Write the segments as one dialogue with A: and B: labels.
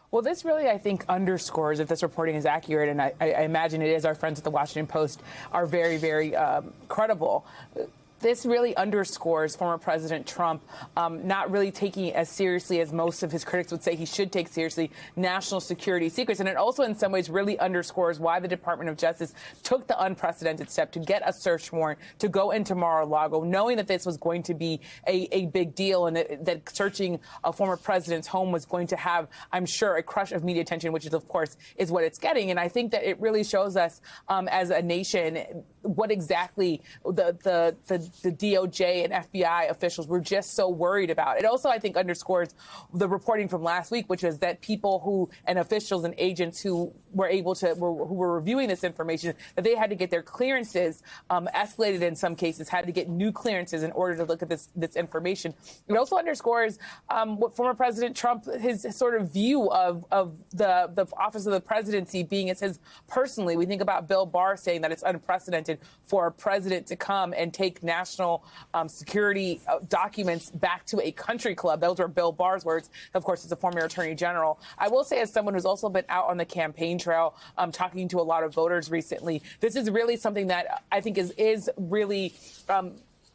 A: Well, this really, I think, underscores, if this reporting is accurate, and I imagine it is, our friends at the Washington Post are very, very credible. This really underscores former President Trump not really taking as seriously as most of his critics would say he should take seriously national security secrets. And it also, in some ways, really underscores why the Department of Justice took the unprecedented step to get a search warrant to go into Mar-a-Lago, knowing that this was going to be a big deal and that searching a former president's home was going to have, I'm sure, a crush of media attention, which is, of course, is what it's getting. And I think that it really shows us as a nation what exactly the DOJ and FBI officials were just so worried about. It also, I think, underscores the reporting from last week, which was that people who and officials and agents who were who were reviewing this information, that they had to get their clearances escalated in some cases, had to get new clearances in order to look at this information. It also underscores what former President Trump, his sort of view of the office of the presidency being as his personally. We think about Bill Barr saying that it's unprecedented for a president to come and take national security documents back to a country club. Those were Bill Barr's words, of course, as a former attorney general. I will say, as someone who's also been out on the campaign trail, talking to a lot of voters recently, this is really something that I think is really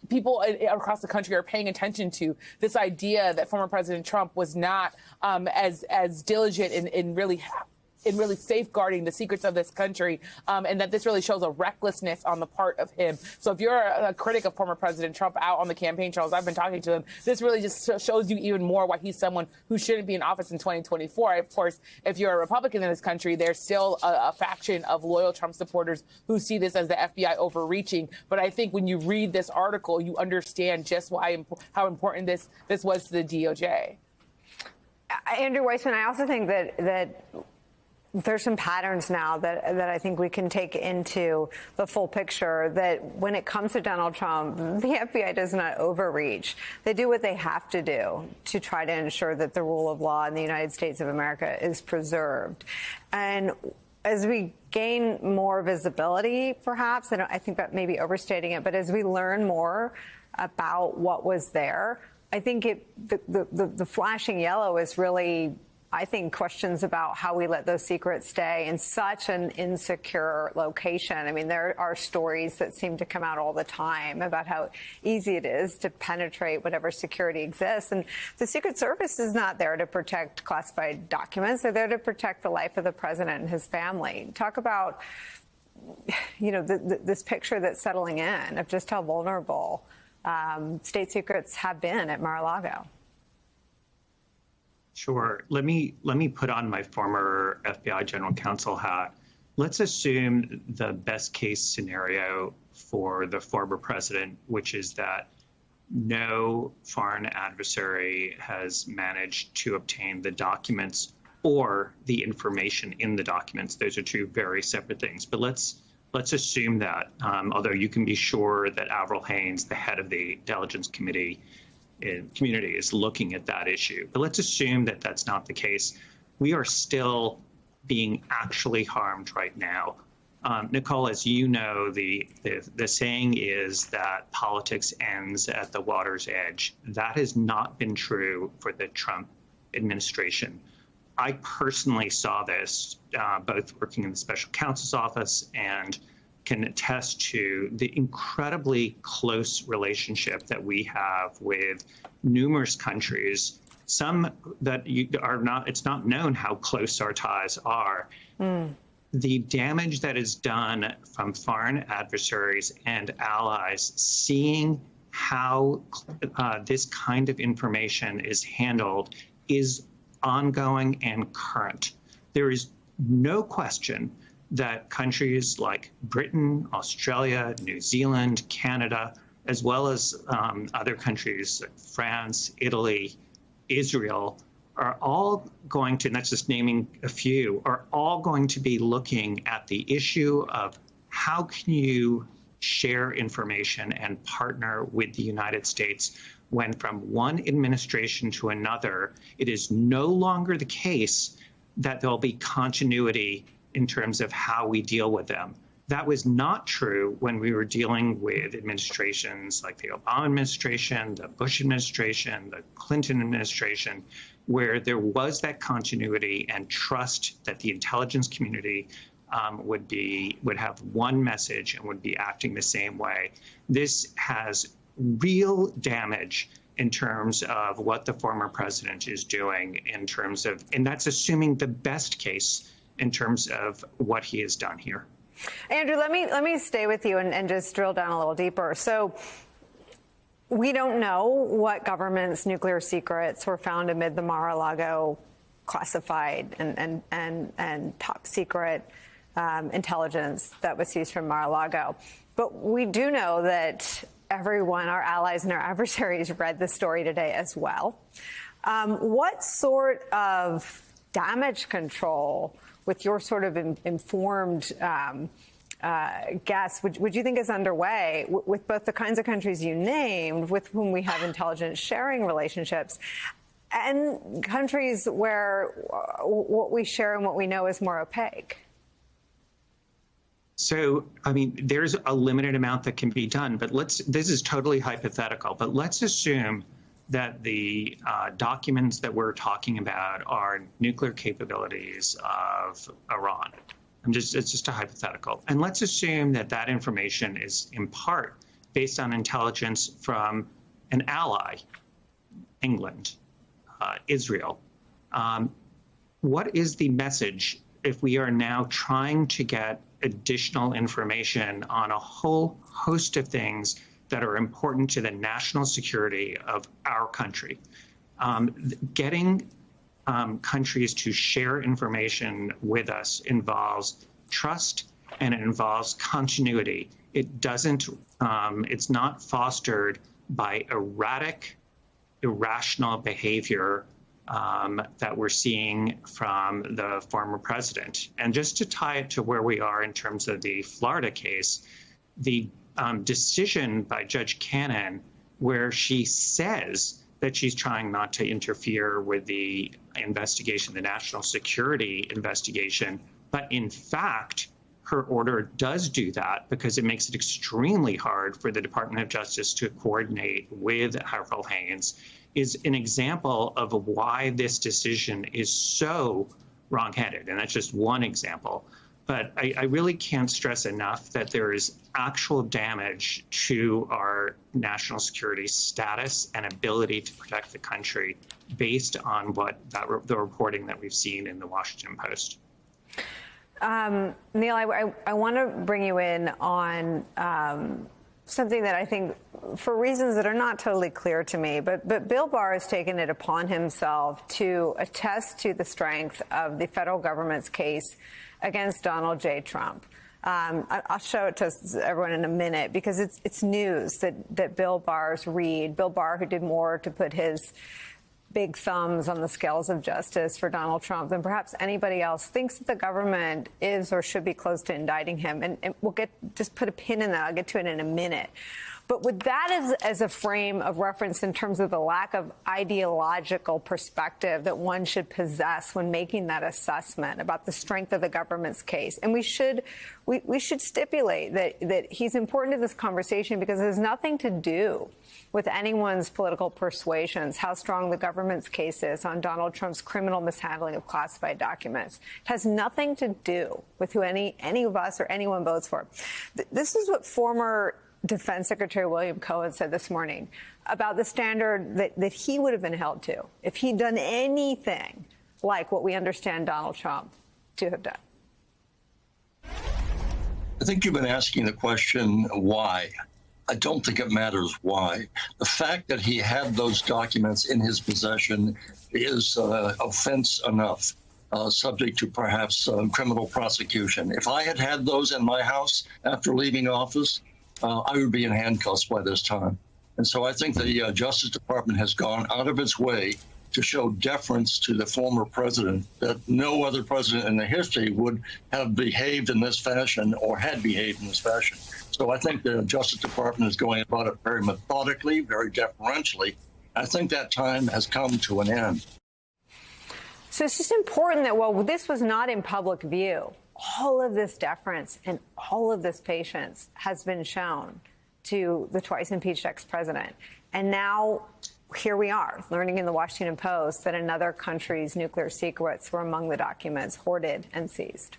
A: people across the country are paying attention to. This idea that former President Trump was not as diligent in really safeguarding the secrets of this country, and that this really shows a recklessness on the part of him. So if you're a critic of former President Trump out on the campaign trails, I've been talking to him, this really just shows you even more why he's someone who shouldn't be in office in 2024. Of course, if you're a Republican in this country, there's still a faction of loyal Trump supporters who see this as the FBI overreaching. But I think when you read this article, you understand just how important this was to the DOJ.
B: Andrew Weissmann, I also think that there's some patterns now that I think we can take into the full picture, that when it comes to Donald Trump, the FBI does not overreach. They do what they have to do to try to ensure that the rule of law in the United States of America is preserved. And as we gain more visibility, perhaps, and I think that may be overstating it, but as we learn more about what was there, I think the flashing yellow is really, I think, questions about how we let those secrets stay in such an insecure location. I mean, there are stories that seem to come out all the time about how easy it is to penetrate whatever security exists. And the Secret Service is not there to protect classified documents. They're there to protect the life of the president and his family. Talk about, this picture that's settling in of just how vulnerable state secrets have been at Mar-a-Lago.
C: Sure. Let me put on my former FBI general counsel hat. Let's assume the best case scenario for the former president, which is that no foreign adversary has managed to obtain the documents or the information in the documents. Those are two very separate things. But let's assume that, although you can be sure that Avril Haines, the head of the Intelligence Committee, community, is looking at that issue. But let's assume that that's not the case. We are still being actually harmed right now. Nicole, as you know, the saying is that politics ends at the water's edge. That has not been true for the Trump administration. I personally saw this, both working in the special counsel's office, and can attest to the incredibly close relationship that we have with numerous countries, some that are not, it's not known how close our ties are. The damage that is done from foreign adversaries and allies, seeing how this kind of information is handled, is ongoing and current. There is no question that countries like Britain, Australia, New Zealand, Canada, as well as other countries like France, Italy, Israel, are all going to, and that's just naming a few, are all going to be looking at the issue of how can you share information and partner with the United States when from one administration to another, it is no longer the case that there'll be continuity in terms of how we deal with them. That was not true when we were dealing with administrations like the Obama administration, the Bush administration, the Clinton administration. where there was that continuity and trust that the intelligence community would have one message and would be acting the same way. This has real damage in terms of what the former president is doing in terms of, and that's assuming the best case in terms of what he has done here.
B: Andrew, let me stay with you and just drill down a little deeper. So we don't know what government's nuclear secrets were found amid the Mar-a-Lago classified and top secret intelligence that was seized from Mar-a-Lago. But we do know that everyone, our allies and our adversaries, read the story today as well. What sort of damage control, with your sort of informed guess, would you think is underway with both the kinds of countries you named, with whom we have intelligence sharing relationships, and countries where what we share and what we know is more opaque?
C: So, I mean, there's a limited amount that can be done, but this is totally hypothetical, but let's assume that the documents that we're talking about are nuclear capabilities of Iran. It's just a hypothetical. And let's assume that that information is in part based on intelligence from an ally, England, Israel. What is the message if we are now trying to get additional information on a whole host of things that are important to the national security of our country? Getting countries to share information with us involves trust and it involves continuity. It doesn't, it's not fostered by erratic, irrational behavior that we're seeing from the former president. And just to tie it to where we are in terms of the Florida case, the decision by Judge Cannon, where she says that she's trying not to interfere with the investigation, the national security investigation, but in fact, her order does do that because it makes it extremely hard for the Department of Justice to coordinate with Avril Haines, is an example of why this decision is so wrongheaded. And that's just one example. But I really can't stress enough that there is actual damage to our national security status and ability to protect the country based on the reporting that we've seen in the Washington Post.
B: Neil, I want to bring you in on something that I think, for reasons that are not totally clear to me, but Bill Barr has taken it upon himself to attest to the strength of the federal government's case against Donald J. Trump. I'll show it to everyone in a minute because it's news that Bill Barr's read. Bill Barr, who did more to put his big thumbs on the scales of justice for Donald Trump than perhaps anybody else, thinks that the government is or should be close to indicting him. And we'll just put a pin in that. I'll get to it in a minute. But with that as a frame of reference in terms of the lack of ideological perspective that one should possess when making that assessment about the strength of the government's case. And we should stipulate that he's important to this conversation because it has nothing to do with anyone's political persuasions, how strong the government's case is on Donald Trump's criminal mishandling of classified documents. It has nothing to do with who any of us or anyone votes for. This is what former Defense Secretary William Cohen said this morning about the standard that he would have been held to if he'd done anything like what we understand Donald Trump to have done.
D: I think you've been asking the question, why? I don't think it matters why. The fact that he had those documents in his possession is offense enough, subject to perhaps criminal prosecution. If I had had those in my house after leaving office, I would be in handcuffs by this time. And so I think the Justice Department has gone out of its way to show deference to the former president that no other president in the history would have behaved in this fashion or had behaved in this fashion. So I think the Justice Department is going about it very methodically, very deferentially. I think that time has come to an end.
B: So it's just important that while this was not in public view, all of this deference and all of this patience has been shown to the twice impeached ex-president. And now here we are, learning in the Washington Post that another country's nuclear secrets were among the documents hoarded and seized.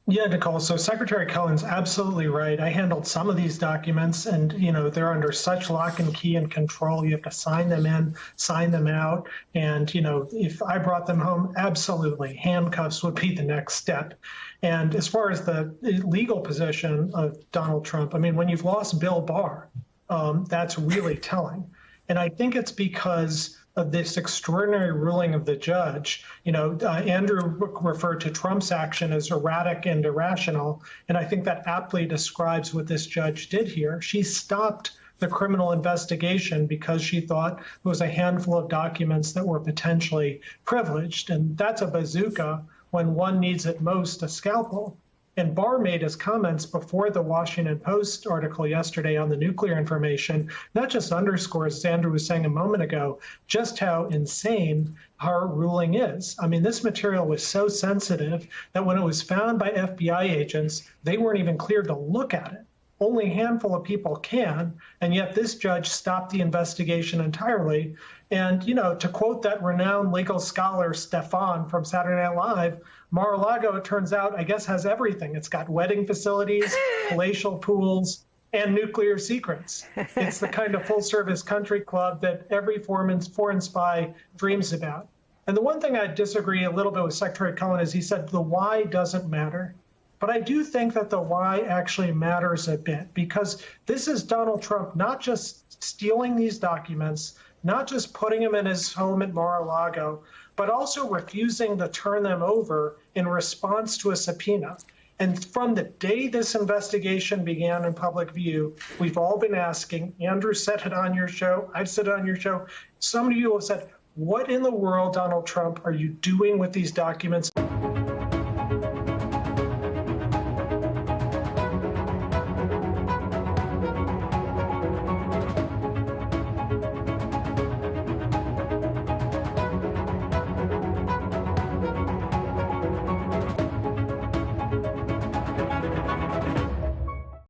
E: Yeah, Nicole. So Secretary Cohen's absolutely right. I handled some of these documents, and they're under such lock and key and control. You have to sign them in, sign them out, and if I brought them home, absolutely, handcuffs would be the next step. And as far as the legal position of Donald Trump, I mean, when you've lost Bill Barr, that's really telling. And I think it's because of this extraordinary ruling of the judge. Andrew referred to Trump's action as erratic and irrational, and I think that aptly describes what this judge did here. She stopped the criminal investigation because she thought there was a handful of documents that were potentially privileged, and that's a bazooka when one needs at most a scalpel. And Barr made his comments before the Washington Post article yesterday on the nuclear information. That just underscores, as Andrew was saying a moment ago, just how insane her ruling is. I mean, this material was so sensitive that when it was found by FBI agents, they weren't even cleared to look at it. Only a handful of people can, and yet this judge stopped the investigation entirely. And, to quote that renowned legal scholar, Stefan from Saturday Night Live, Mar-a-Lago, it turns out, I guess, has everything. It's got wedding facilities, palatial pools, and nuclear secrets. It's the kind of full-service country club that every foreign spy dreams about. And the one thing I disagree a little bit with Secretary Cohen is he said the why doesn't matter. But I do think that the why actually matters a bit, because this is Donald Trump not just stealing these documents, not just putting them in his home at Mar-a-Lago, but also refusing to turn them over in response to a subpoena. And from the day this investigation began in public view, we've all been asking, Andrew said it on your show, I've said it on your show, some of you have said, what in the world, Donald Trump, are you doing with these documents?